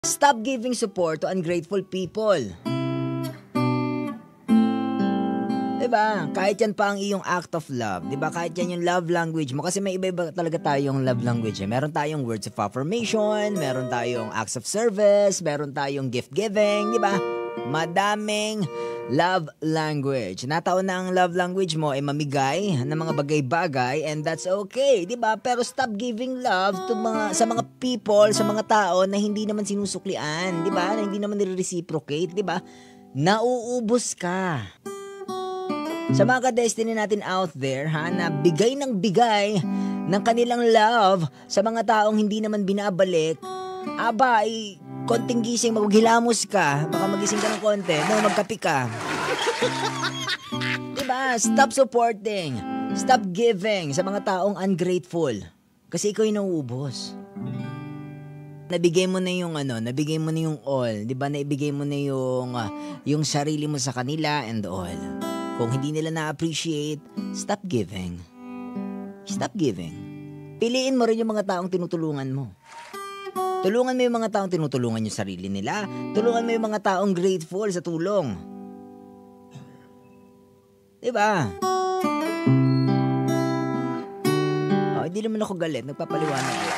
Stop giving support to ungrateful people. Diba? Kahit yan pa ang iyong act of love. Diba? Kahit yan yung love language mo. Kasi may iba-iba talaga tayong love language. Meron tayong words of affirmation, meron tayong acts of service, meron tayong gift giving. Diba? Madaming love language. Nataon na ang love language mo ay mamigay ng mga bagay-bagay, and that's okay. Diba? Pero stop giving love to sa mga people, sa mga tao na hindi naman sinusuklian. Diba? Na hindi naman nire-reciprocate. Diba? Nauubos ka. Sa mga ka-destiny natin out there, na bigay ng bigay ng kanilang love sa mga taong hindi naman binabalik, konting gising, maghilamos ka, baka magising ka ng konti, magkapi ka. Diba? Stop supporting, stop giving sa mga taong ungrateful. Kasi ikaw yung nauubos. Nabigay mo na yung nabigay mo na yung all, diba? Naibigay mo na yung sarili mo sa kanila and all. Kung hindi nila na-appreciate, stop giving. Stop giving. Piliin mo rin yung mga taong tinutulungan mo. Tulungan mo yung mga taong tinutulungan yung sarili nila. Tulungan mo yung mga taong grateful sa tulong. Diba? Hindi naman ako galit. Nagpapaliwanag ko.